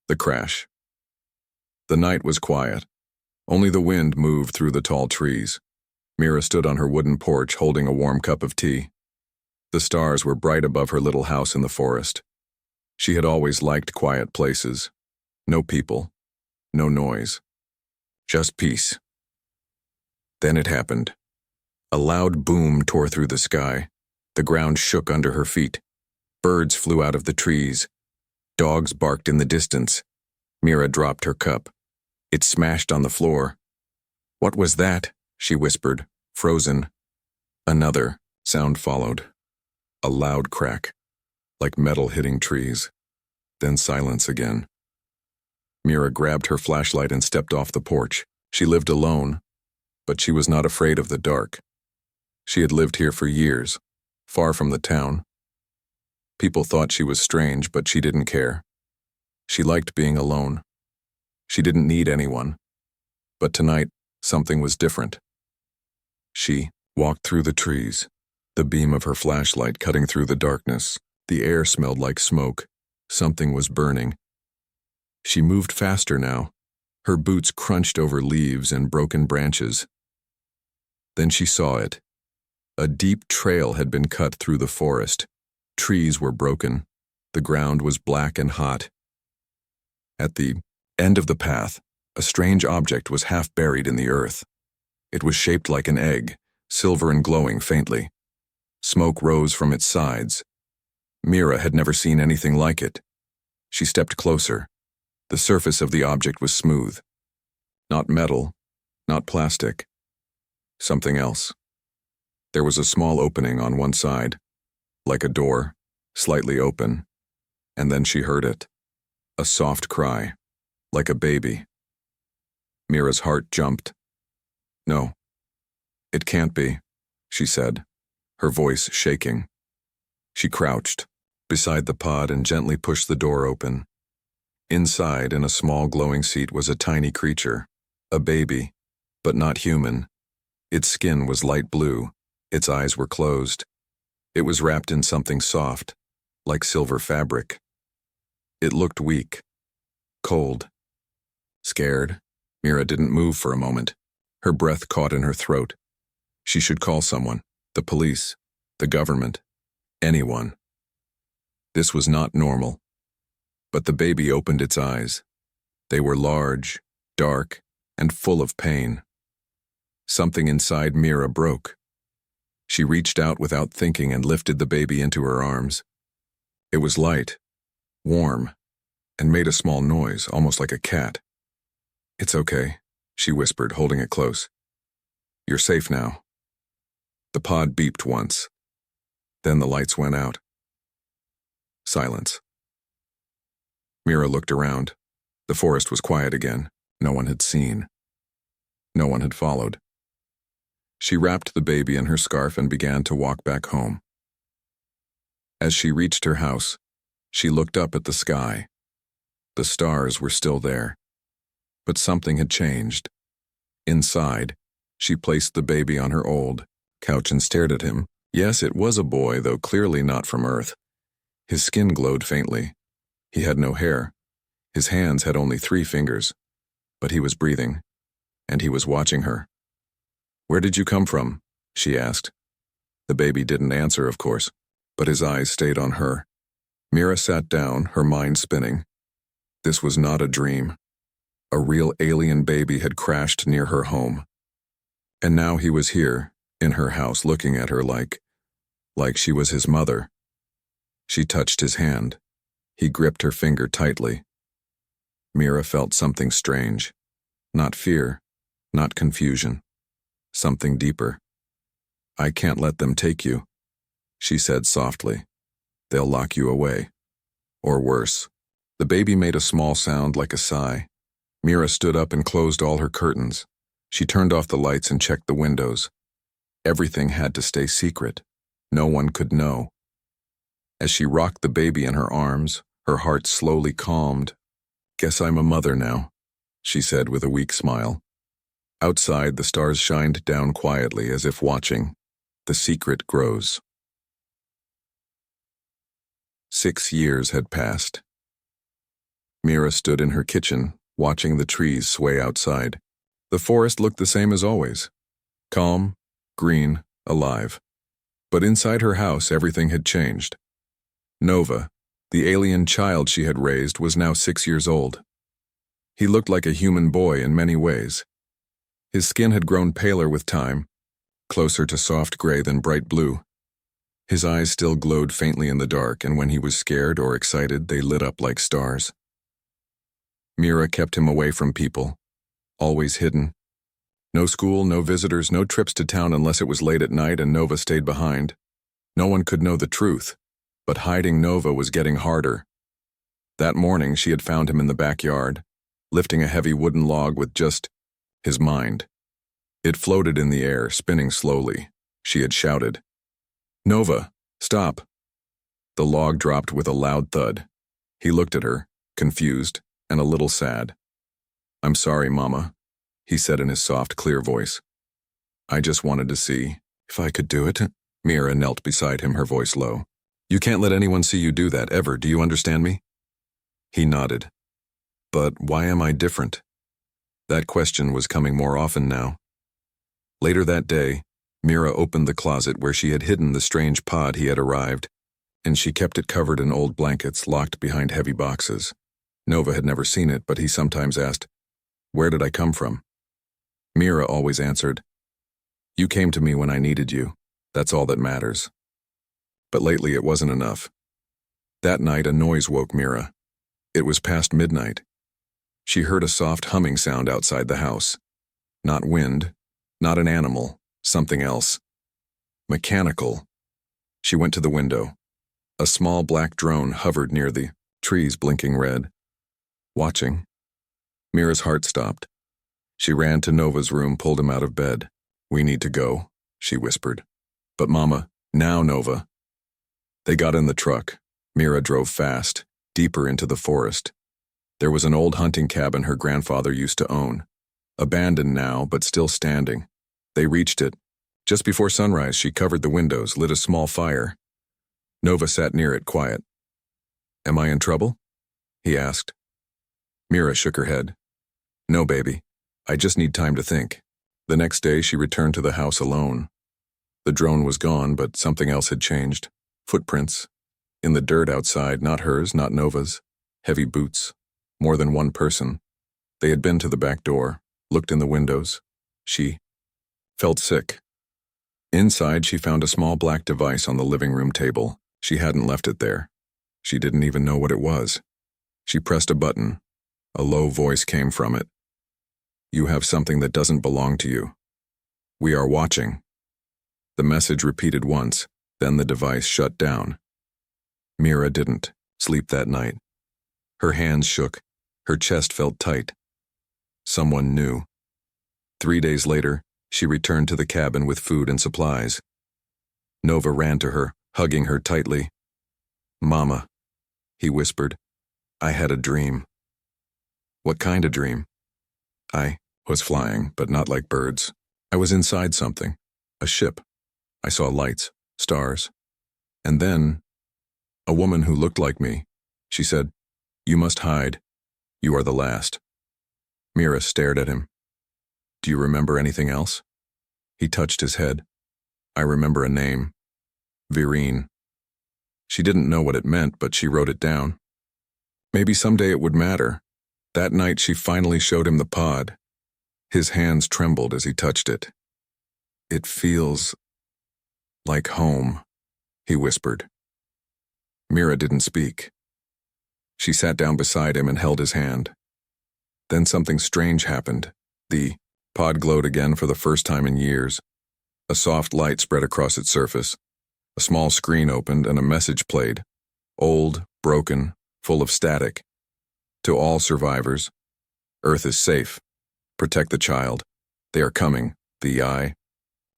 The crash. The night was quiet. Only the wind moved through the tall trees. Mira stood on her wooden porch holding a warm cup of tea. The stars were bright above her little house in the forest. She had always liked quiet places. No people. No noise. Just peace. Then it happened. A loud boom tore through the sky. The ground shook under her feet. Birds flew out of the trees. Dogs barked in the distance. Mira dropped her cup. It smashed on the floor. "What was that?" she whispered, frozen. Another sound followed. A loud crack, like metal hitting trees. Then silence again. Mira grabbed her flashlight and stepped off the porch. She lived alone, but she was not afraid of the dark. She had lived here for years, far from the town. People thought she was strange, but she didn't care. She liked being alone. She didn't need anyone. But tonight, something was different. She walked through the trees, the beam of her flashlight cutting through the darkness. The air smelled like smoke. Something was burning. She moved faster now. Her boots crunched over leaves and broken branches. Then she saw it. A deep trail had been cut through the forest. Trees were broken. The ground was black and hot. At the end of the path, a strange object was half buried in the earth. It was shaped like an egg, silver and glowing faintly. Smoke rose from its sides. Mira had never seen anything like it. She stepped closer. The surface of the object was smooth. Not metal, not plastic. Something else. There was a small opening on one side, like a door, slightly open, and then she heard it. A soft cry, like a baby. Mira's heart jumped. "No, it can't be," she said, her voice shaking. She crouched beside the pod and gently pushed the door open. Inside, in a small glowing seat, was a tiny creature, a baby, but not human. Its skin was light blue, its eyes were closed. It was wrapped in something soft, like silver fabric. It looked weak, cold. Scared, Mira didn't move for a moment. Her breath caught in her throat. She should call someone, the police, the government, anyone. This was not normal. But the baby opened its eyes. They were large, dark, and full of pain. Something inside Mira broke. She reached out without thinking and lifted the baby into her arms. It was light, warm, and made a small noise, almost like a cat. "It's okay," she whispered, holding it close. "You're safe now." The pod beeped once. Then the lights went out. Silence. Mira looked around. The forest was quiet again. No one had seen. No one had followed. She wrapped the baby in her scarf and began to walk back home. As she reached her house, she looked up at the sky. The stars were still there. But something had changed. Inside, she placed the baby on her old couch and stared at him. Yes, it was a boy, though clearly not from Earth. His skin glowed faintly. He had no hair. His hands had only 3 fingers. But he was breathing, and he was watching her. "Where did you come from?" she asked. The baby didn't answer, of course, but his eyes stayed on her. Mira sat down, her mind spinning. This was not a dream. A real alien baby had crashed near her home. And now he was here, in her house, looking at her like she was his mother. She touched his hand. He gripped her finger tightly. Mira felt something strange. Not fear, not confusion. Something deeper. "I can't let them take you," she said softly. "They'll lock you away. Or worse." The baby made a small sound like a sigh. Mira stood up and closed all her curtains. She turned off the lights and checked the windows. Everything had to stay secret. No one could know. As she rocked the baby in her arms, her heart slowly calmed. "Guess I'm a mother now," she said with a weak smile. Outside, the stars shined down quietly as if watching. The secret grows. 6 years had passed. Mira stood in her kitchen, watching the trees sway outside. The forest looked the same as always. Calm, green, alive. But inside her house, everything had changed. Nova, the alien child she had raised, was now 6 years old. He looked like a human boy in many ways. His skin had grown paler with time, closer to soft gray than bright blue. His eyes still glowed faintly in the dark, and when he was scared or excited, they lit up like stars. Mira kept him away from people, always hidden. No school, no visitors, no trips to town unless it was late at night, and Nova stayed behind. No one could know the truth, but hiding Nova was getting harder. That morning, she had found him in the backyard, lifting a heavy wooden log with just his mind. It floated in the air, spinning slowly. She had shouted, "Nova, stop!" The log dropped with a loud thud. He looked at her, confused and a little sad. "I'm sorry, Mama," he said in his soft, clear voice. "I just wanted to see if I could do it." Mira knelt beside him, her voice low. "You can't let anyone see you do that, ever, do you understand me?" He nodded. "But why am I different?" That question was coming more often now. Later that day, Mira opened the closet where she had hidden the strange pod he had arrived, and she kept it covered in old blankets locked behind heavy boxes. Nova had never seen it, but he sometimes asked, "Where did I come from?" Mira always answered, "You came to me when I needed you. That's all that matters." But lately it wasn't enough. That night a noise woke Mira. It was past midnight. She heard a soft humming sound outside the house. Not wind, not an animal, something else. Mechanical. She went to the window. A small black drone hovered near the trees, blinking red. Watching. Mira's heart stopped. She ran to Nova's room, pulled him out of bed. "We need to go," she whispered. "But Mama, now, Nova." They got in the truck. Mira drove fast, deeper into the forest. There was an old hunting cabin her grandfather used to own. Abandoned now, but still standing. They reached it. Just before sunrise, she covered the windows, lit a small fire. Nova sat near it, quiet. "Am I in trouble?" he asked. Mira shook her head. "No, baby. I just need time to think." The next day, she returned to the house alone. The drone was gone, but something else had changed. Footprints. In the dirt outside, not hers, not Nova's. Heavy boots. More than one person. They had been to the back door, looked in the windows. She felt sick. Inside, she found a small black device on the living room table. She hadn't left it there. She didn't even know what it was. She pressed a button. A low voice came from it. "You have something that doesn't belong to you. We are watching." The message repeated once, then the device shut down. Mira didn't sleep that night. Her hands shook. Her chest felt tight. Someone knew. 3 days later, she returned to the cabin with food and supplies. Nova ran to her, hugging her tightly. "Mama," he whispered, "I had a dream." "What kind of dream?" "I was flying, but not like birds. I was inside something, a ship. I saw lights, stars. And then, a woman who looked like me. She said, 'You must hide. You are the last.'" Mira stared at him. "Do you remember anything else?" He touched his head. "I remember a name. Vireen." She didn't know what it meant, but she wrote it down. Maybe someday it would matter. That night she finally showed him the pod. His hands trembled as he touched it. "It feels like home," he whispered. Mira didn't speak. She sat down beside him and held his hand. Then something strange happened. The pod glowed again for the first time in years. A soft light spread across its surface. A small screen opened and a message played. Old, broken, full of static. "To all survivors. Earth is safe. Protect the child. They are coming. The eye."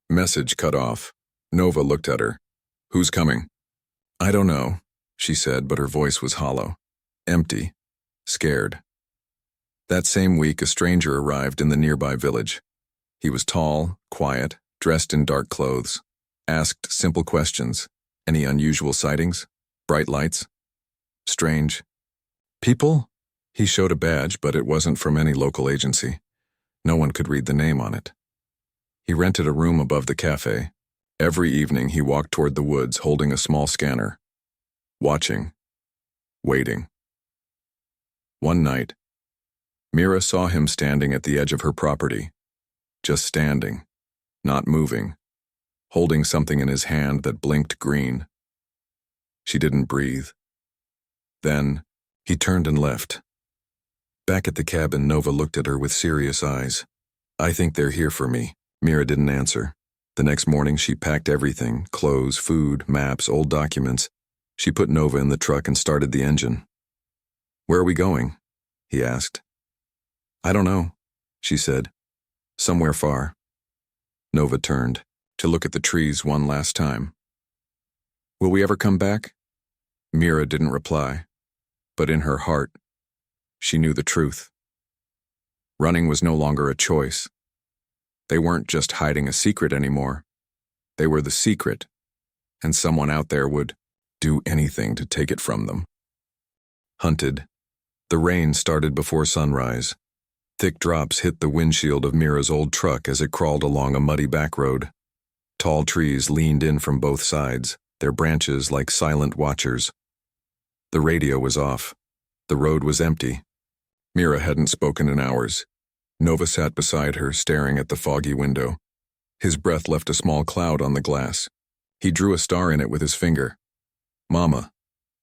Message cut off. Nova looked at her. "Who's coming?" "I don't know," she said, but her voice was hollow. Empty. Scared. That same week, a stranger arrived in the nearby village. He was tall, quiet, dressed in dark clothes. Asked simple questions. Any unusual sightings? Bright lights? Strange people? He showed a badge, but it wasn't from any local agency. No one could read the name on it. He rented a room above the cafe. Every evening he walked toward the woods holding a small scanner. Watching. Waiting. One night, Mira saw him standing at the edge of her property. Just standing. Not moving. Holding something in his hand that blinked green. She didn't breathe. Then, he turned and left. Back at the cabin, Nova looked at her with serious eyes. "I think they're here for me." Mira didn't answer. The next morning, she packed everything: clothes, food, maps, old documents. She put Nova in the truck and started the engine. "Where are we going?" he asked. "I don't know," she said. "Somewhere far." Nova turned to look at the trees one last time. "Will we ever come back?" Mira didn't reply, but in her heart, she knew the truth. Running was no longer a choice. They weren't just hiding a secret anymore. They were the secret, and someone out there would do anything to take it from them. Hunted. The rain started before sunrise. Thick drops hit the windshield of Mira's old truck as it crawled along a muddy back road. Tall trees leaned in from both sides, their branches like silent watchers. The radio was off. The road was empty. Mira hadn't spoken in hours. Nova sat beside her, staring at the foggy window. His breath left a small cloud on the glass. He drew a star in it with his finger. "Mama,"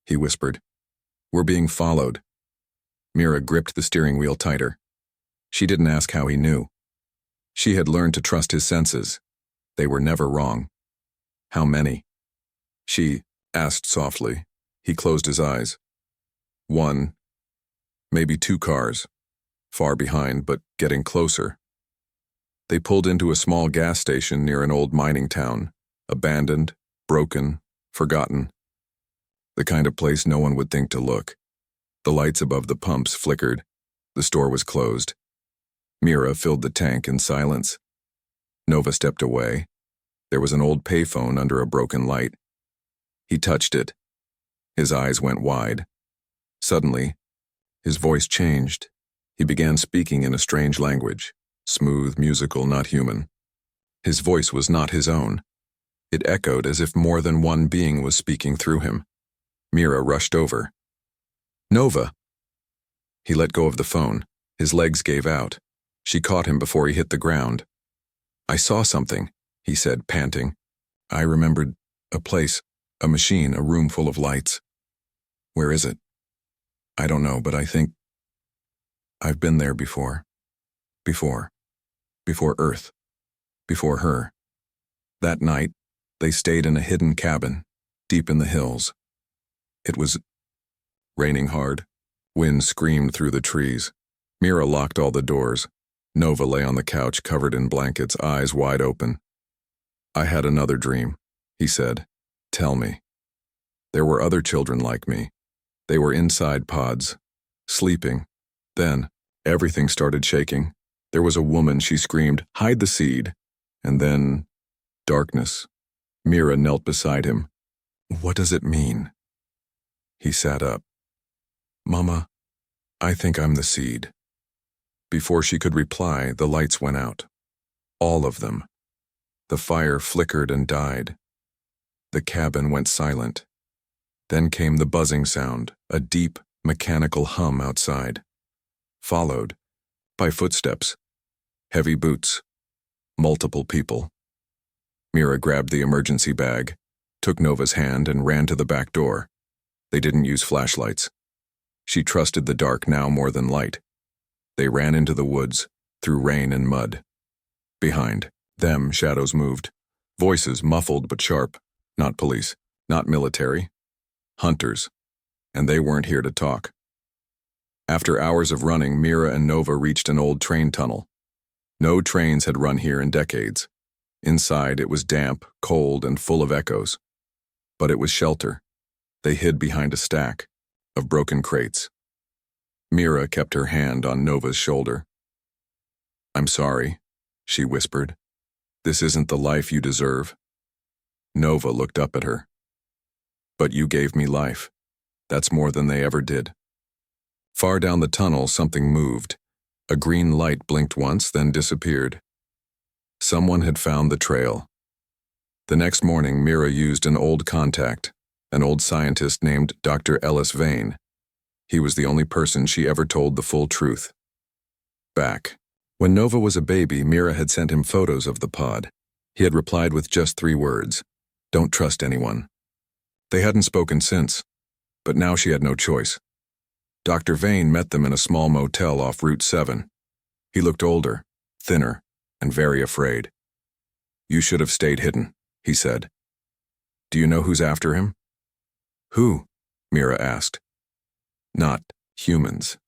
he whispered. "We're being followed." Mira gripped the steering wheel tighter. She didn't ask how he knew. She had learned to trust his senses. They were never wrong. "How many?" she asked softly. He closed his eyes. "One, maybe 2 cars. Far behind, but getting closer." They pulled into a small gas station near an old mining town, abandoned, broken, forgotten. The kind of place no one would think to look. The lights above the pumps flickered. The store was closed. Mira filled the tank in silence. Nova stepped away. There was an old payphone under a broken light. He touched it. His eyes went wide. Suddenly, his voice changed. He began speaking in a strange language, smooth, musical, not human. His voice was not his own. It echoed as if more than one being was speaking through him. Mira rushed over. "Nova!" He let go of the phone. His legs gave out. She caught him before he hit the ground. "I saw something," he said, panting. "I remembered a place, a machine, a room full of lights." "Where is it?" "I don't know, but I think I've been there before. Before Earth. Before her." That night, they stayed in a hidden cabin, deep in the hills. It was raining hard. Wind screamed through the trees. Mira locked all the doors. Nova lay on the couch covered in blankets, eyes wide open. "I had another dream," he said. "Tell me." "There were other children like me. They were inside pods, sleeping. Then, everything started shaking. There was a woman, she screamed, 'Hide the seed.' And then, darkness." Mira knelt beside him. "What does it mean?" He sat up. "Mama, I think I'm the seed." Before she could reply, the lights went out. All of them. The fire flickered and died. The cabin went silent. Then came the buzzing sound, a deep, mechanical hum outside. Followed by footsteps, heavy boots, multiple people. Mira grabbed the emergency bag, took Nova's hand, and ran to the back door. They didn't use flashlights. She trusted the dark now more than light. They ran into the woods, through rain and mud. Behind them, shadows moved. Voices muffled but sharp. Not police, not military. Hunters. And they weren't here to talk. After hours of running, Mira and Nova reached an old train tunnel. No trains had run here in decades. Inside, it was damp, cold, and full of echoes. But it was shelter. They hid behind a stack of broken crates. Mira kept her hand on Nova's shoulder. "I'm sorry," she whispered. "This isn't the life you deserve." Nova looked up at her. "But you gave me life. That's more than they ever did." Far down the tunnel, something moved. A green light blinked once, then disappeared. Someone had found the trail. The next morning, Mira used an old contact, an old scientist named Dr. Ellis Vane. He was the only person she ever told the full truth. Back when Nova was a baby, Mira had sent him photos of the pod. He had replied with just 3 words: "Don't trust anyone." They hadn't spoken since, but now she had no choice. Dr. Vane met them in a small motel off Route 7. He looked older, thinner, and very afraid. "You should have stayed hidden," he said. "Do you know who's after him?" "Who?" Mira asked. "Not humans.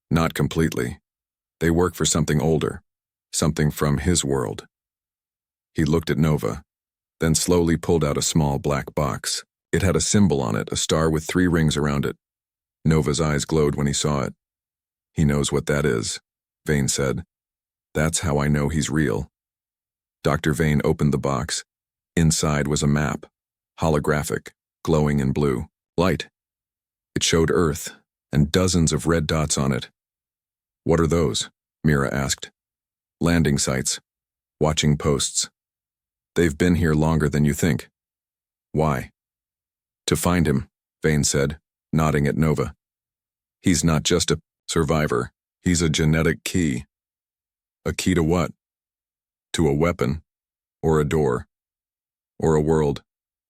Not completely. They work for something older, something from his world." He looked at Nova, then slowly pulled out a small black box. It had a symbol on it, a star with 3 rings around it. Nova's eyes glowed when he saw it. "He knows what that is," Vane said. "That's how I know he's real." Dr. Vane opened the box. Inside was a map, holographic, glowing in blue light. It showed Earth, and dozens of red dots on it. "What are those?" Mira asked. "Landing sites. Watching posts. They've been here longer than you think." "Why?" "To find him," Vane said, nodding at Nova. "He's not just a survivor. He's a genetic key." "A key to what?" "To a weapon. Or a door. Or a world.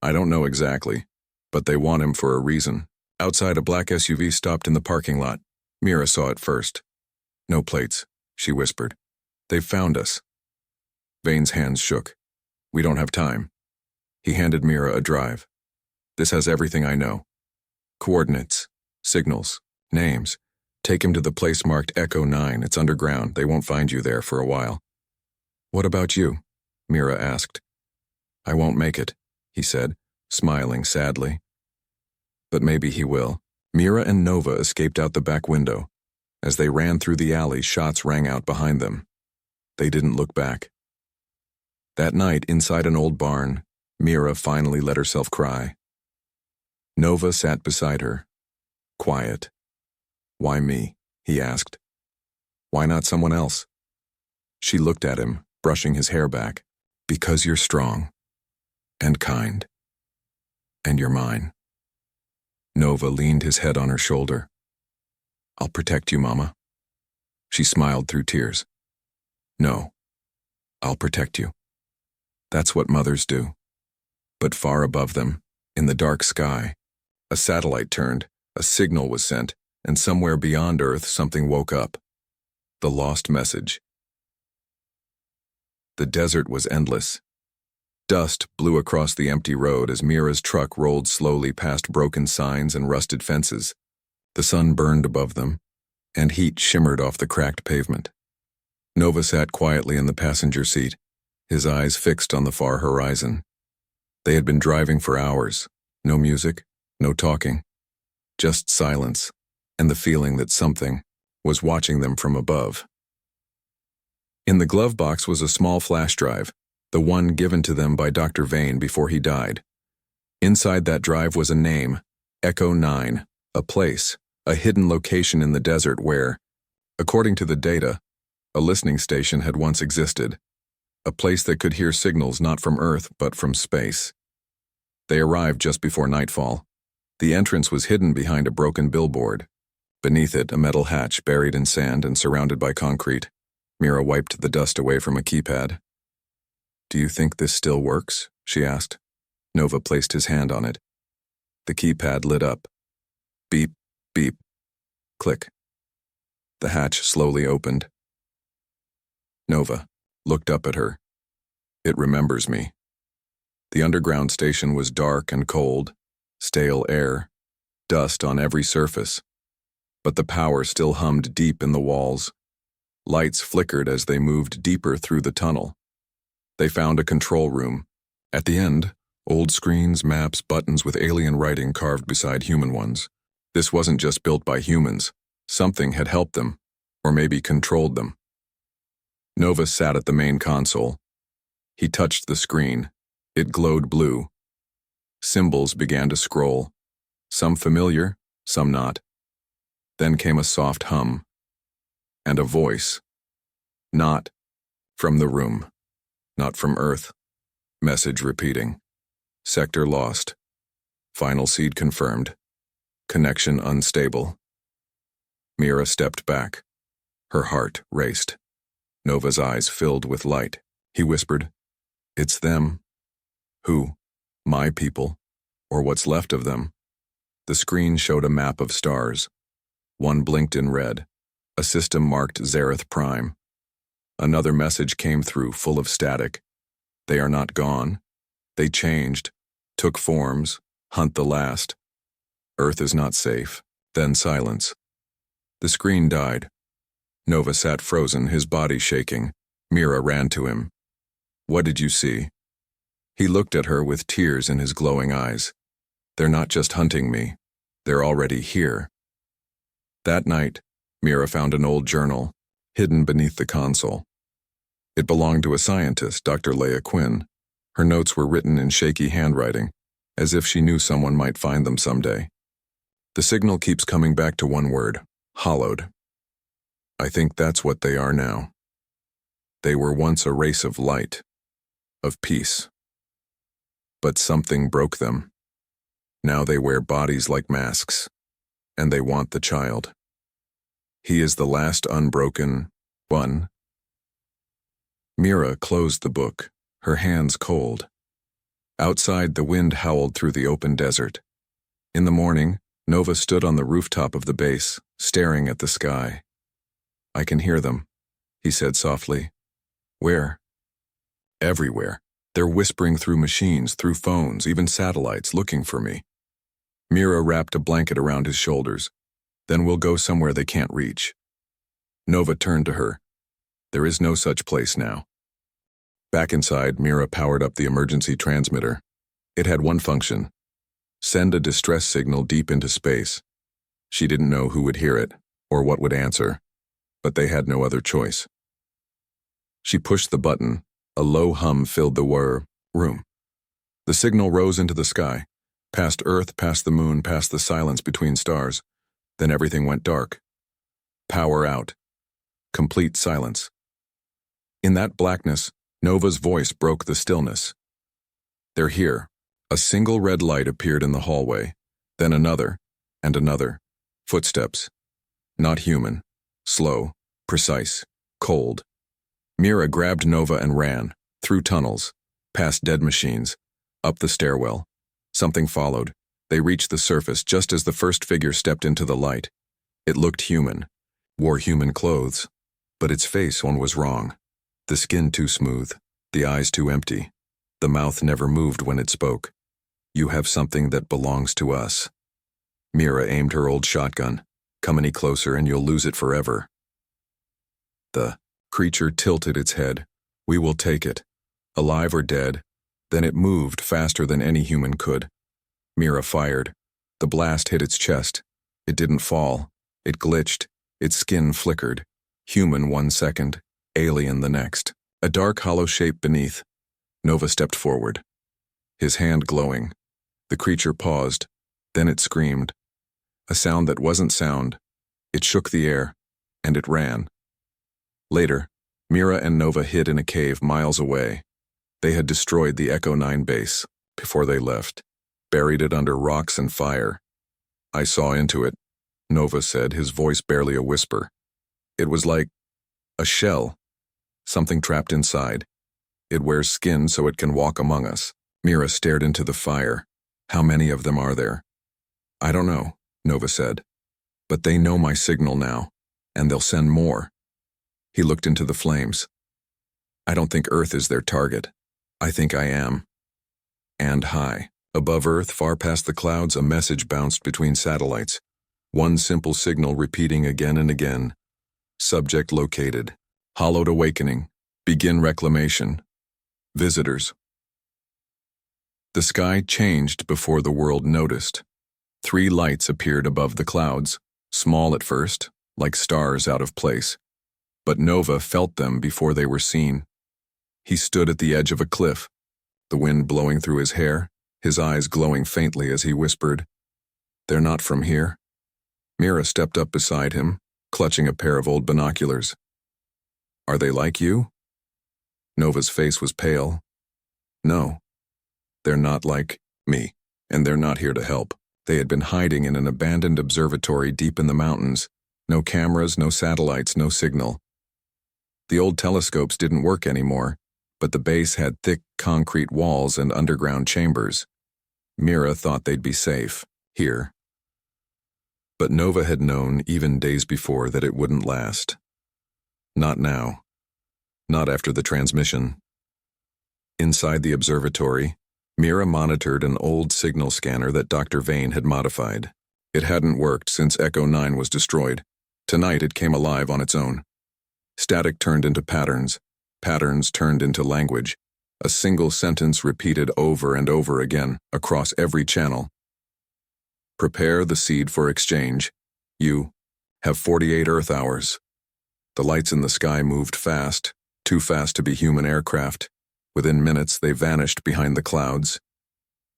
I don't know exactly. But they want him for a reason." Outside, a black SUV stopped in the parking lot. Mira saw it first. "No plates," she whispered. "They've found us." Vane's hands shook. "We don't have time." He handed Mira a drive. "This has everything I know. Coordinates, signals, names. Take him to the place marked Echo 9. It's underground. They won't find you there for a while." "What about you?" Mira asked. "I won't make it," he said, smiling sadly. "But maybe he will." Mira and Nova escaped out the back window. As they ran through the alley, shots rang out behind them. They didn't look back. That night, inside an old barn, Mira finally let herself cry. Nova sat beside her, quiet. "Why me?" he asked. "Why not someone else?" She looked at him, brushing his hair back. "Because you're strong. And kind. And you're mine." Nova leaned his head on her shoulder. "I'll protect you, Mama." She smiled through tears. "No. I'll protect you." That's what mothers do. But far above them, in the dark sky, a satellite turned, a signal was sent, and somewhere beyond Earth something woke up. The lost message. The desert was endless. Dust blew across the empty road as Mira's truck rolled slowly past broken signs and rusted fences. The sun burned above them, and heat shimmered off the cracked pavement. Nova sat quietly in the passenger seat, his eyes fixed on the far horizon. They had been driving for hours. No music, no talking. Just silence, and the feeling that something was watching them from above. In the glove box was a small flash drive, the one given to them by Dr. Vane before he died. Inside that drive was a name, Echo 9, a place, a hidden location in the desert where, according to the data, a listening station had once existed, a place that could hear signals not from Earth but from space. They arrived just before nightfall. The entrance was hidden behind a broken billboard. Beneath it, a metal hatch buried in sand and surrounded by concrete. Mira wiped the dust away from a keypad. "Do you think this still works?" she asked. Nova placed his hand on it. The keypad lit up. Beep, beep, click. The hatch slowly opened. Nova looked up at her. "It remembers me." The underground station was dark and cold, stale air, dust on every surface. But the power still hummed deep in the walls. Lights flickered as they moved deeper through the tunnel. They found a control room. At the end, old screens, maps, buttons with alien writing carved beside human ones. This wasn't just built by humans. Something had helped them, or maybe controlled them. Nova sat at the main console. He touched the screen. It glowed blue. Symbols began to scroll. Some familiar, some not. Then came a soft hum, and a voice. Not from the room. Not from Earth. Message repeating. Sector lost. Final seed confirmed. Connection unstable. Mira stepped back. Her heart raced. Nova's eyes filled with light. He whispered, "It's them." "Who? My people? Or what's left of them?" The screen showed a map of stars. One blinked in red, a system marked Zareth Prime. Another message came through, full of static. "They are not gone. They changed, took forms, hunt the last. Earth is not safe." Then silence. The screen died. Nova sat frozen, his body shaking. Mira ran to him. "What did you see?" He looked at her with tears in his glowing eyes. "They're not just hunting me. They're already here." That night, Mira found an old journal, hidden beneath the console. It belonged to a scientist, Dr. Leah Quinn. Her notes were written in shaky handwriting, as if she knew someone might find them someday. The signal keeps coming back to one word: hollowed. I think that's what they are now. They were once a race of light, of peace. But something broke them. Now they wear bodies like masks, and they want the child. He is the last unbroken one. Mira closed the book, her hands cold. Outside, the wind howled through the open desert. In the morning, Nova stood on the rooftop of the base, staring at the sky. "I can hear them," he said softly. "Where?" "Everywhere. They're whispering through machines, through phones, even satellites, looking for me." Mira wrapped a blanket around his shoulders. "Then we'll go somewhere they can't reach." Nova turned to her. "There is no such place now." Back inside, Mira powered up the emergency transmitter. It had one function: send a distress signal deep into space. She didn't know who would hear it, or what would answer, but they had no other choice. She pushed the button. A low hum filled the room. The signal rose into the sky, past Earth, past the moon, past the silence between stars. Then everything went dark. Power out. Complete silence. In that blackness, Nova's voice broke the stillness. "They're here." A single red light appeared in the hallway, then another, and another. Footsteps. Not human. Slow, precise, cold. Mira grabbed Nova and ran, through tunnels, past dead machines, up the stairwell. Something followed. They reached the surface just as the first figure stepped into the light. It looked human, wore human clothes, but its face one was wrong. The skin too smooth, the eyes too empty. The mouth never moved when it spoke. "You have something that belongs to us." Mira aimed her old shotgun. "Come any closer and you'll lose it forever." The creature tilted its head. "We will take it, alive or dead." Then it moved faster than any human could. Mira fired. The blast hit its chest. It didn't fall. It glitched. Its skin flickered. Human 1 second, alien the next. A dark hollow shape beneath. Nova stepped forward, his hand glowing. The creature paused. Then it screamed. A sound that wasn't sound. It shook the air, and it ran. Later, Mira and Nova hid in a cave miles away. They had destroyed the Echo 9 base before they left, buried it under rocks and fire. "I saw into it," Nova said, his voice barely a whisper. "It was like a shell, something trapped inside. It wears skin so it can walk among us." Mira stared into the fire. "How many of them are there?" "I don't know," Nova said. "But they know my signal now, and they'll send more." He looked into the flames. "I don't think Earth is their target. I think I am." And high, above Earth, far past the clouds, a message bounced between satellites. One simple signal repeating again and again. Subject located. Hollowed awakening. Begin reclamation. Visitors. The sky changed before the world noticed. 3 lights appeared above the clouds, small at first, like stars out of place. But Nova felt them before they were seen. He stood at the edge of a cliff, the wind blowing through his hair, his eyes glowing faintly as he whispered, "They're not from here. Mira stepped up beside him, clutching a pair of old binoculars. Are they like you? Nova's face was pale. No. They're not like me, and they're not here to help. They had been hiding in an abandoned observatory deep in the mountains. No cameras, no satellites, no signal. The old telescopes didn't work anymore, but the base had thick concrete walls and underground chambers. Mira thought they'd be safe, here. But Nova had known, even days before, that it wouldn't last. Not now. Not after the transmission. Inside the observatory, Mira monitored an old signal scanner that Dr. Vane had modified. It hadn't worked since Echo 9 was destroyed. Tonight it came alive on its own. Static turned into patterns. Patterns turned into language. A single sentence repeated over and over again, across every channel. Prepare the seed for exchange. You have 48 Earth hours. The lights in the sky moved fast, too fast to be human aircraft. Within minutes, they vanished behind the clouds.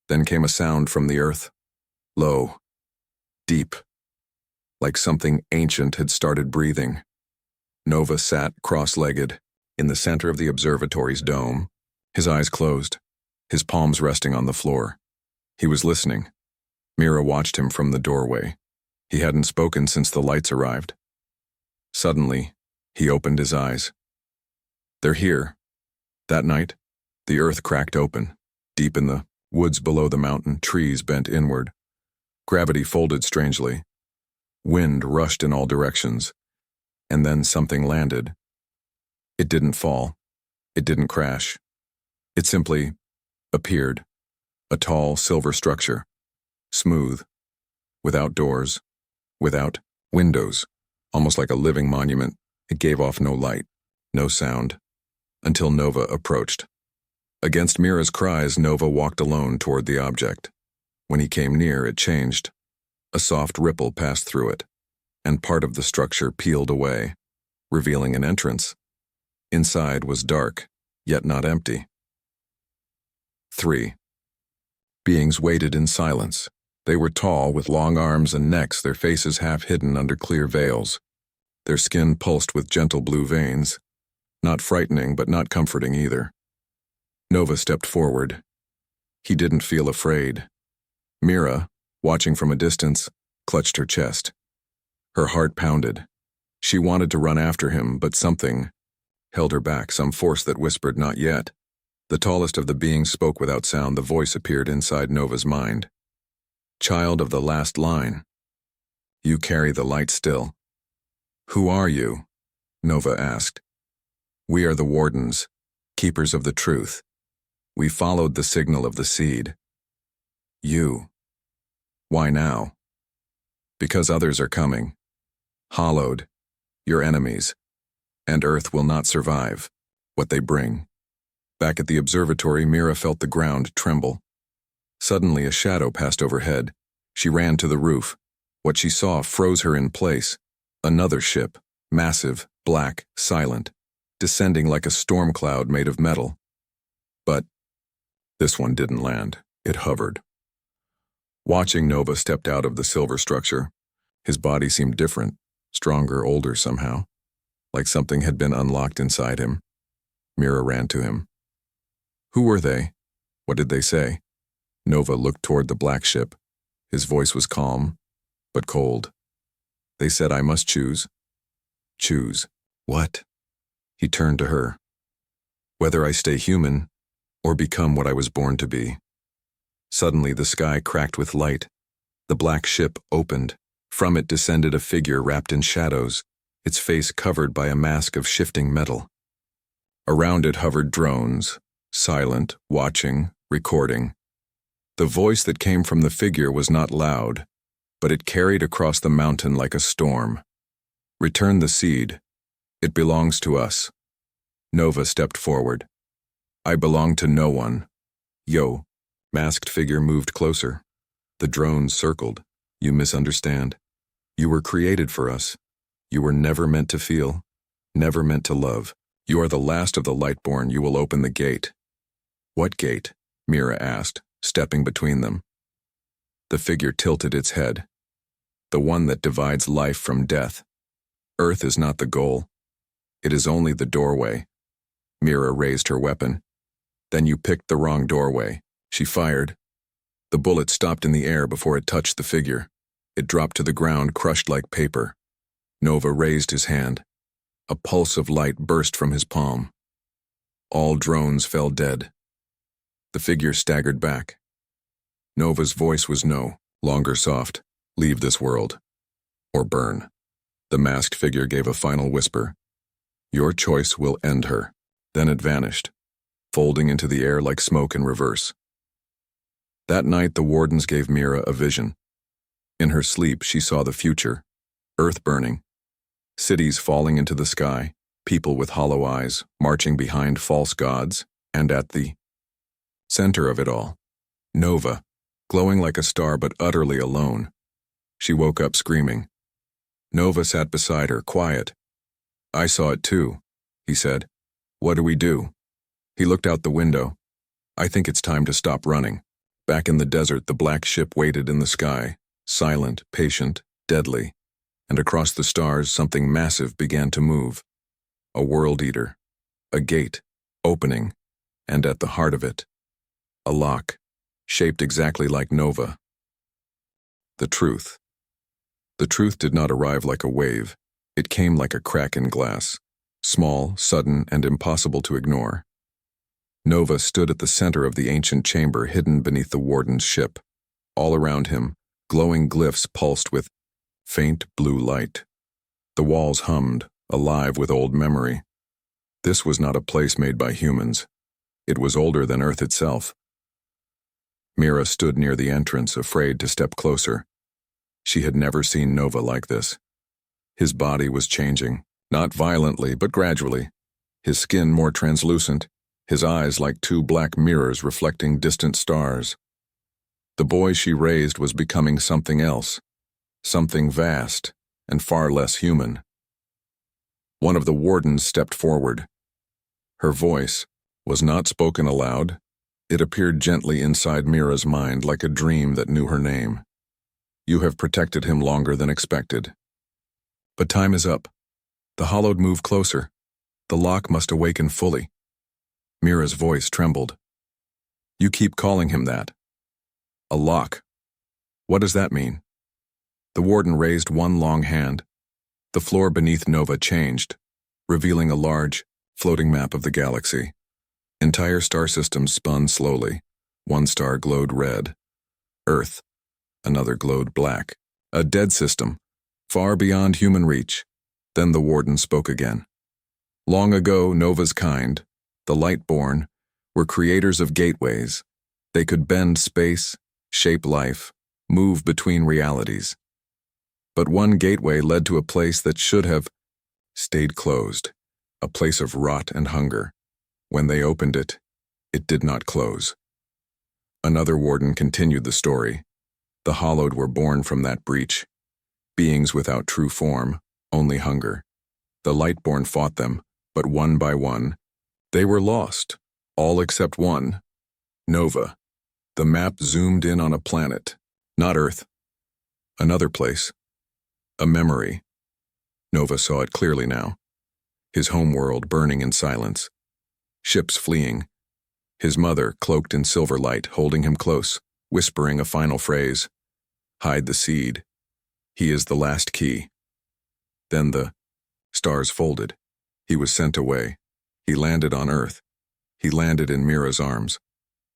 Then came a sound from the Earth. Low. Deep. Like something ancient had started breathing. Nova sat cross-legged, in the center of the observatory's dome, his eyes closed, his palms resting on the floor. He was listening. Mira watched him from the doorway. He hadn't spoken since the lights arrived. Suddenly, he opened his eyes. They're here. That night, the earth cracked open. Deep in the woods below the mountain, trees bent inward. Gravity folded strangely. Wind rushed in all directions. And then something landed. It didn't fall. It didn't crash. It simply appeared. A tall, silver structure. Smooth. Without doors. Without windows. Almost like a living monument. It gave off no light, no sound. Until Nova approached. Against Mira's cries, Nova walked alone toward the object. When he came near, it changed. A soft ripple passed through it, and part of the structure peeled away, revealing an entrance. Inside was dark, yet not empty. 3. Beings waited in silence. They were tall, with long arms and necks, their faces half hidden under clear veils. Their skin pulsed with gentle blue veins. Not frightening, but not comforting either. Nova stepped forward. He didn't feel afraid. Mira, watching from a distance, clutched her chest. Her heart pounded. She wanted to run after him, but something held her back, some force that whispered, "Not yet." The tallest of the beings spoke without sound. The voice appeared inside Nova's mind. "Child of the last line. You carry the light still." "Who are you?" Nova asked. "We are the wardens, keepers of the truth. We followed the signal of the seed." "You. Why now?" "Because others are coming. Hollowed, your enemies. And Earth will not survive what they bring." Back at the observatory, Mira felt the ground tremble. Suddenly, a shadow passed overhead. She ran to the roof. What she saw froze her in place. Another ship, massive, black, silent, descending like a storm cloud made of metal. But this one didn't land. It hovered. Watching, Nova stepped out of the silver structure. His body seemed different, stronger, older somehow, like something had been unlocked inside him. Mira ran to him. "Who were they? What did they say?" Nova looked toward the black ship. His voice was calm, but cold. "They said I must choose." "Choose what?" He turned to her. "Whether I stay human or become what I was born to be." Suddenly the sky cracked with light. The black ship opened. From it descended a figure wrapped in shadows, its face covered by a mask of shifting metal. Around it hovered drones, silent, watching, recording. The voice that came from the figure was not loud, but it carried across the mountain like a storm. "Return the seed. It belongs to us." Nova stepped forward. "I belong to no one." "Yo." Masked figure moved closer. The drones circled. "You misunderstand. You were created for us. You were never meant to feel, never meant to love. You are the last of the Lightborn. You will open the gate." "What gate?" Mira asked, stepping between them. The figure tilted its head. the one that divides life from death. Earth is not the goal. It is only the doorway. Mira raised her weapon. Then you picked the wrong doorway. She fired. The bullet stopped in the air before it touched the figure. It dropped to the ground, crushed like paper. Nova raised his hand. A pulse of light burst from his palm. All drones fell dead. The figure staggered back. Nova's voice was no longer soft. Leave this world. Or burn. The masked figure gave a final whisper. Your choice will end her. Then it vanished, folding into the air like smoke in reverse. That night, the wardens gave Mira a vision. In her sleep, she saw the future. Earth burning. Cities falling into the sky. People with hollow eyes, marching behind false gods, and at the center of it all, Nova, glowing like a star but utterly alone. She woke up screaming. Nova sat beside her, quiet. I saw it too, he said. What do we do? He looked out the window. I think it's time to stop running. Back in the desert, the black ship waited in the sky, silent, patient, deadly. And across the stars, something massive began to move. A world eater. A gate, opening, and at the heart of it, a lock, shaped exactly like Nova. The truth. The truth did not arrive like a wave. It came like a crack in glass, small, sudden, and impossible to ignore. Nova stood at the center of the ancient chamber hidden beneath the warden's ship. All around him, glowing glyphs pulsed with faint blue light. The walls hummed, alive with old memory. This was not a place made by humans. It was older than Earth itself. Mira stood near the entrance, afraid to step closer. She had never seen Nova like this. His body was changing, not violently, but gradually. His skin more translucent, his eyes like two black mirrors reflecting distant stars. The boy she raised was becoming something else, something vast and far less human. One of the wardens stepped forward. Her voice was not spoken aloud. It appeared gently inside Mira's mind like a dream that knew her name. You have protected him longer than expected. But time is up. The hollowed move closer. The lock must awaken fully. Mira's voice trembled. You keep calling him that. A lock. What does that mean? The warden raised one long hand. The floor beneath Nova changed, revealing a large, floating map of the galaxy. Entire star systems spun slowly. One star glowed red. Earth. Another glowed black. A dead system, far beyond human reach. Then the warden spoke again. Long ago, Nova's kind, the Lightborn, were creators of gateways. They could bend space, shape life, move between realities. But one gateway led to a place that should have stayed closed, a place of rot and hunger. When they opened it, it did not close. Another warden continued the story. The Hollowed were born from that breach. Beings without true form, only hunger. The Lightborn fought them, but one by one, they were lost, all except one. Nova. The map zoomed in on a planet, not Earth. Another place. A memory. Nova saw it clearly now. His homeworld burning in silence. Ships fleeing. His mother, cloaked in silver light, holding him close, whispering a final phrase. Hide the seed. He is the last key. Then the stars folded. He was sent away. He landed on Earth. He landed in Mira's arms.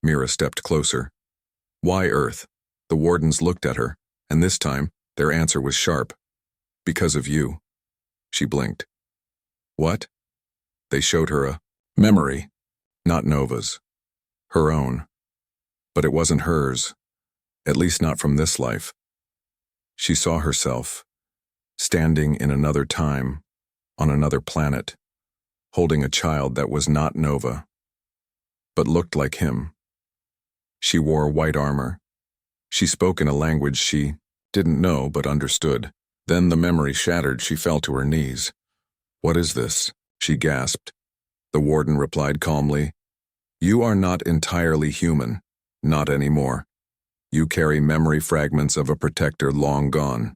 Mira stepped closer. Why Earth? The wardens looked at her, and this time, their answer was sharp. Because of you. She blinked. What? They showed her a memory, not Nova's. Her own. But it wasn't hers, at least not from this life. She saw herself, standing in another time, on another planet, holding a child that was not Nova, but looked like him. She wore white armor. She spoke in a language she didn't know but understood. Then the memory shattered. She fell to her knees. What is this? She gasped. The warden replied calmly. You are not entirely human, not anymore. You carry memory fragments of a protector long gone.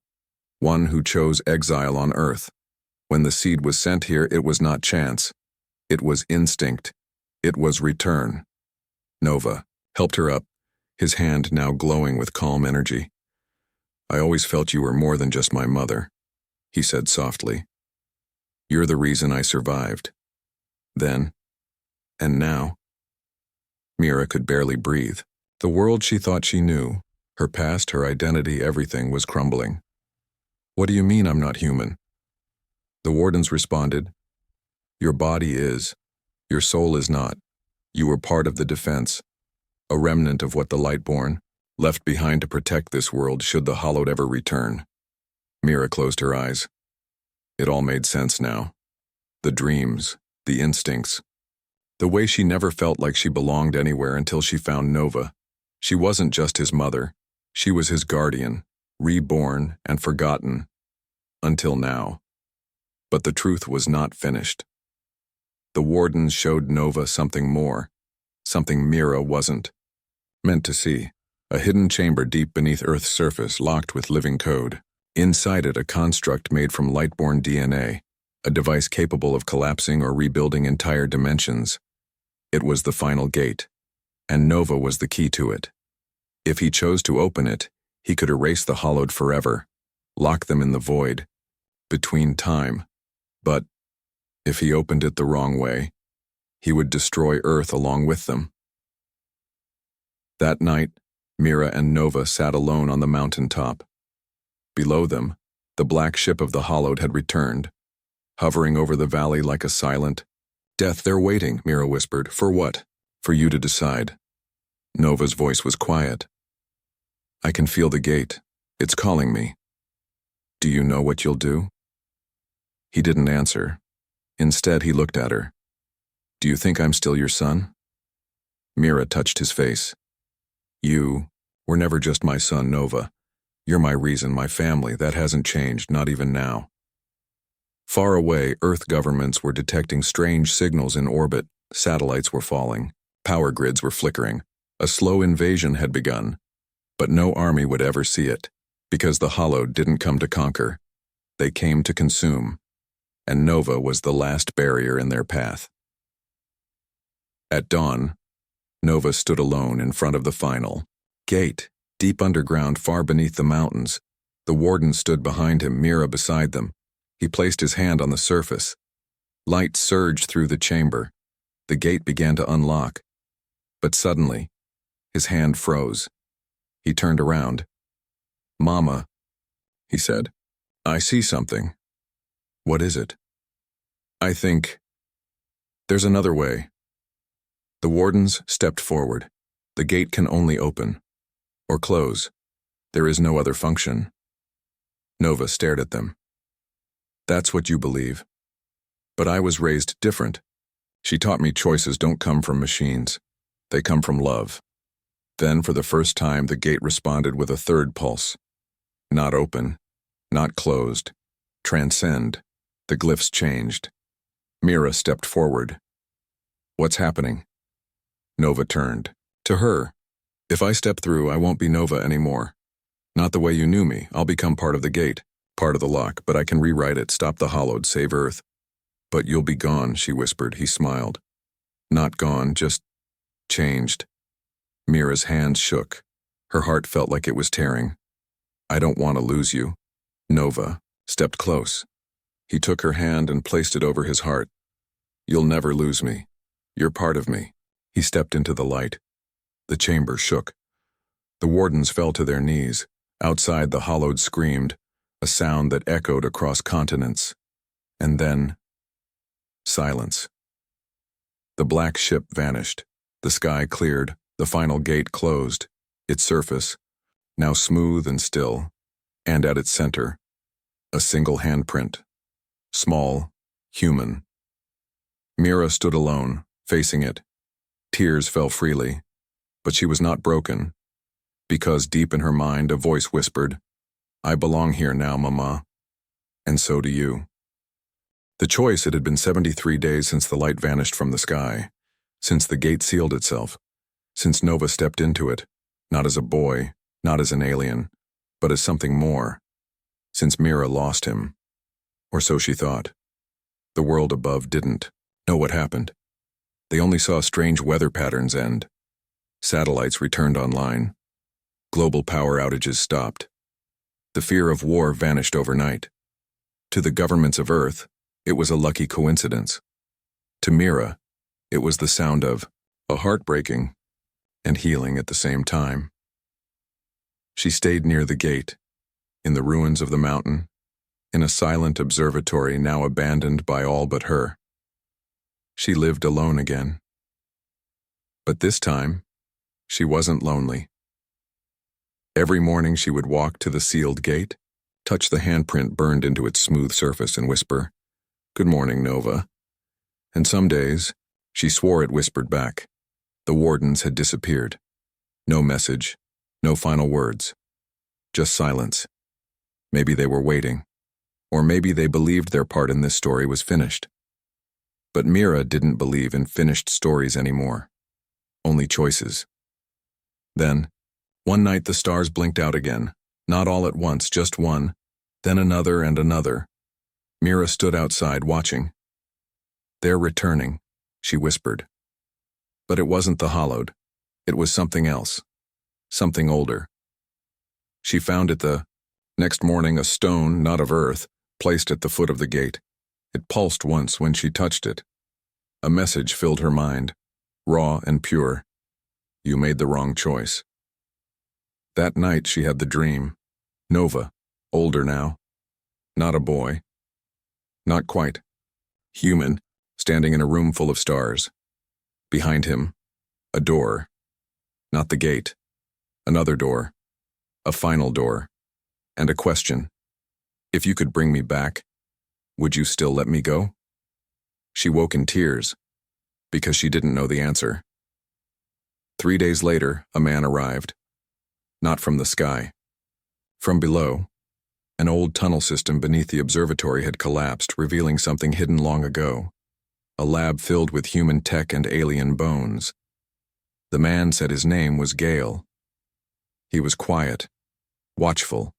one who chose exile on Earth. When the seed was sent here, it was not chance. It was instinct. It was return. Nova helped her up, his hand now glowing with calm energy. I always felt you were more than just my mother, he said softly. You're the reason I survived. Then, and now. Mira could barely breathe. The world she thought she knew, her past, her identity, everything was crumbling. What do you mean I'm not human? The wardens responded, your body is, your soul is not. You were part of the defense, a remnant of what the Lightborn left behind to protect this world should the Hallowed ever return. Mira closed her eyes. It all made sense now. The dreams, the instincts, the way she never felt like she belonged anywhere until she found Nova. She wasn't just his mother, she was his guardian, reborn and forgotten. Until now. But the truth was not finished. The wardens showed Nova something more, something Mira wasn't meant to see. A hidden chamber deep beneath Earth's surface locked with living code. Inside it, a construct made from Lightborn DNA, a device capable of collapsing or rebuilding entire dimensions. It was the final gate, and Nova was the key to it. If he chose to open it, he could erase the Hallowed forever, lock them in the void, between time. But if he opened it the wrong way, he would destroy Earth along with them. That night, Mira and Nova sat alone on the mountaintop. Below them, the black ship of the Hallowed had returned, hovering over the valley like a silent death. They're waiting, Mira whispered. For what? For you to decide. Nova's voice was quiet. I can feel the gate. It's calling me. Do you know what you'll do? He didn't answer. Instead, he looked at her. Do you think I'm still your son? Mira touched his face. You were never just my son, Nova. You're my reason, my family. That hasn't changed, not even now. Far away, Earth governments were detecting strange signals in orbit. Satellites were falling. Power grids were flickering. A slow invasion had begun. But no army would ever see it, because the Hallowed didn't come to conquer. They came to consume. And Nova was the last barrier in their path. At dawn, Nova stood alone in front of the final gate, deep underground, far beneath the mountains. The warden stood behind him, Mira beside them. He placed his hand on the surface. Light surged through the chamber. The gate began to unlock. But suddenly, his hand froze. He turned around. Mama, he said, I see something. What is it? I think there's another way. The wardens stepped forward. The gate can only open or close. There is no other function. Nova stared at them. That's what you believe. But I was raised different. She taught me choices don't come from machines. They come from love. Then, for the first time, the gate responded with a third pulse. Not open, not closed. Transcend. The glyphs changed. Mira stepped forward. What's happening? Nova turned. To her. If I step through, I won't be Nova anymore. Not the way you knew me. I'll become part of the gate, part of the lock, but I can rewrite it, stop the Hallowed, save Earth. But you'll be gone, she whispered. He smiled. Not gone, just changed. Mira's hands shook. Her heart felt like it was tearing. I don't want to lose you. Nova stepped close. He took her hand and placed it over his heart. You'll never lose me. You're part of me. He stepped into the light. The chamber shook. The wardens fell to their knees. Outside, the Hallowed screamed, a sound that echoed across continents. And then, silence. The black ship vanished. The sky cleared. The final gate closed. Its surface, now smooth and still, and at its center, a single handprint. Small, human. Mira stood alone, facing it. Tears fell freely, but she was not broken, because deep in her mind a voice whispered, I belong here now, Mama, and so do you. The choice, it had been 73 days since the light vanished from the sky, since the gate sealed itself, since Nova stepped into it, not as a boy, not as an alien, but as something more. since Mira lost him. Or so she thought. The world above didn't know what happened. They only saw strange weather patterns end. Satellites returned online. Global power outages stopped. The fear of war vanished overnight. To the governments of Earth, it was a lucky coincidence. To Mira, it was the sound of a heartbreaking and healing at the same time. She stayed near the gate, in the ruins of the mountain, in a silent observatory now abandoned by all but her. She lived alone again. But this time, she wasn't lonely. Every morning she would walk to the sealed gate, touch the handprint burned into its smooth surface and whisper, "Good morning, Nova." And some days, she swore it whispered back. The wardens had disappeared. No message, no final words. Just silence. Maybe they were waiting. Or maybe they believed their part in this story was finished. But Mira didn't believe in finished stories anymore. Only choices. Then, one night the stars blinked out again, not all at once, just one, then another and another. Mira stood outside watching. "They're returning," she whispered. But it wasn't the hollowed. It was something else. Something older. She found it the next morning, a stone, not of earth, placed at the foot of the gate. It pulsed once when she touched it. A message filled her mind, raw and pure. You made the wrong choice. That night she had the dream. Nova, older now. Not a boy. Not quite. Human, standing in a room full of stars. Behind him, a door. Not the gate. Another door. A final door. And a question. If you could bring me back, would you still let me go? She woke in tears, because she didn't know the answer. 3 days later, a man arrived. Not from the sky. From below, an old tunnel system beneath the observatory had collapsed, revealing something hidden long ago. A lab filled with human tech and alien bones. The man said his name was Gale. He was quiet, watchful,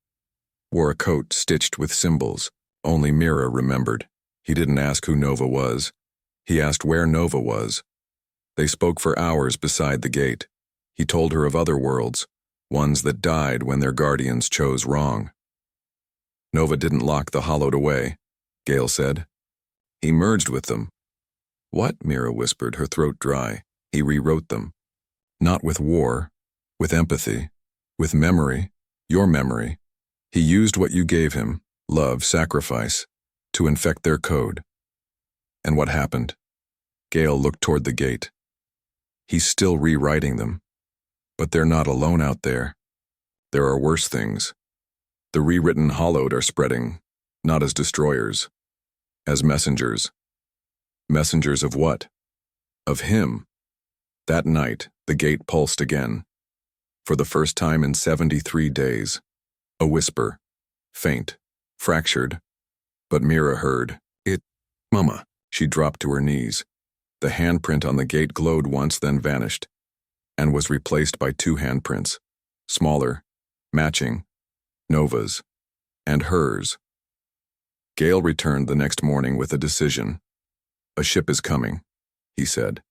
wore a coat stitched with symbols. Only Mira remembered. He didn't ask who Nova was. He asked where Nova was. They spoke for hours beside the gate. He told her of other worlds, ones that died when their guardians chose wrong. Nova didn't lock the hollowed away, Gale said. He merged with them. What? Mira whispered, her throat dry. He rewrote them. Not with war, with empathy, with memory, your memory. He used what you gave him, love, sacrifice, to infect their code. And what happened? Gale looked toward the gate. He's still rewriting them. But they're not alone out there. There are worse things. The rewritten hollowed are spreading, not as destroyers, as messengers. Messengers of what? Of him. That night, the gate pulsed again. For the first time in 73 days. A whisper. Faint. Fractured. But Mira heard. It. Mama. She dropped to her knees. The handprint on the gate glowed once, then vanished, and was replaced by 2 handprints. Smaller. Matching. Nova's. And hers. Gale returned the next morning with a decision. A ship is coming, he said.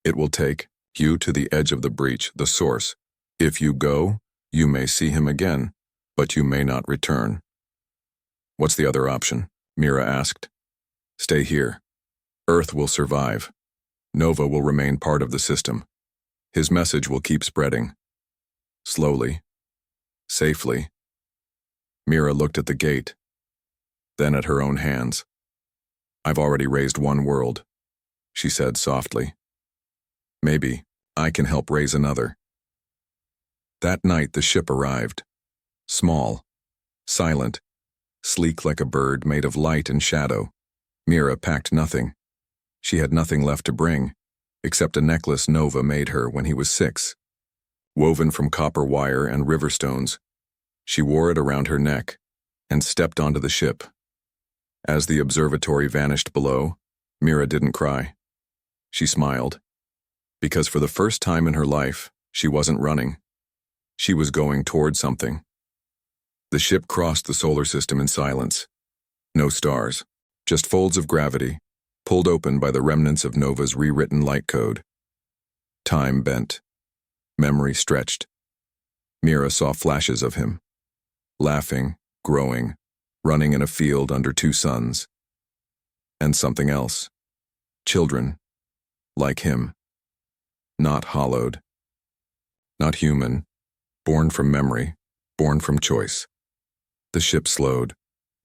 It will take you to the edge of the breach, the source. If you go, you may see him again, but you may not return. What's the other option? Mira asked. Stay here. Earth will survive. Nova will remain part of the system. His message will keep spreading. Slowly. Safely. Mira looked at the gate, then at her own hands. I've already raised 1 world, she said softly. Maybe I can help raise another. That night the ship arrived. Small, silent, sleek like a bird made of light and shadow. Mira packed nothing. She had nothing left to bring, except a necklace Nova made her when he was 6. Woven from copper wire and river stones, she wore it around her neck and stepped onto the ship. As the observatory vanished below, Mira didn't cry. She smiled, because for the first time in her life, she wasn't running. She was going toward something. The ship crossed the solar system in silence. No stars, just folds of gravity, pulled open by the remnants of Nova's rewritten light code. Time bent. Memory stretched. Mira saw flashes of him. Laughing, growing, running in a field under two suns. And something else. Children. Like him. Not hollowed. Not human. Born from memory. Born from choice. The ship slowed.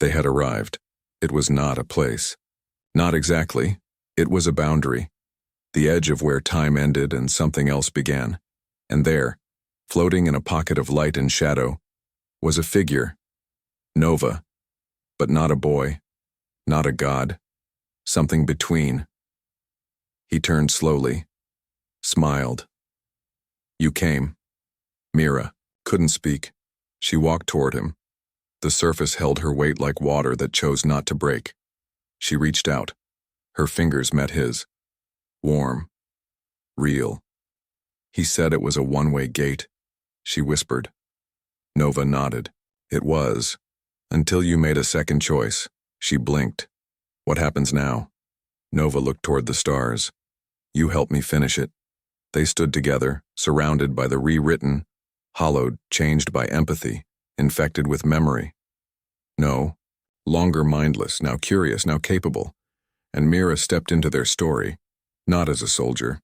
They had arrived. It was not a place. Not exactly. It was a boundary. The edge of where time ended and something else began. And there, floating in a pocket of light and shadow, was a figure. Nova. But not a boy. Not a god. Something between. He turned slowly. Smiled. You came. Mira couldn't speak. She walked toward him. The surface held her weight like water that chose not to break. She reached out. Her fingers met his. Warm. Real. He said it was a one-way gate. She whispered. Nova nodded. It was. Until you made a second choice. She blinked. What happens now? Nova looked toward the stars. You helped me finish it. They stood together, surrounded by the rewritten, hollowed, changed by empathy, infected with memory. No, longer mindless, now curious, now capable. And Mira stepped into their story, not as a soldier,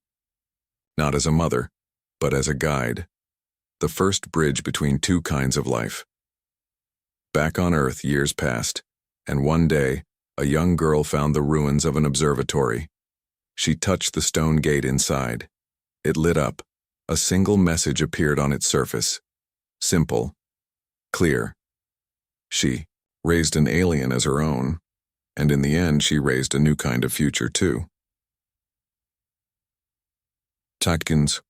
not as a mother, but as a guide. The first bridge between two kinds of life. Back on Earth, years passed, and one day, a young girl found the ruins of an observatory. She touched the stone gate inside. It lit up. A single message appeared on its surface. Simple. Clear. She raised an alien as her own, and in the end she raised a new kind of future too. Tatkins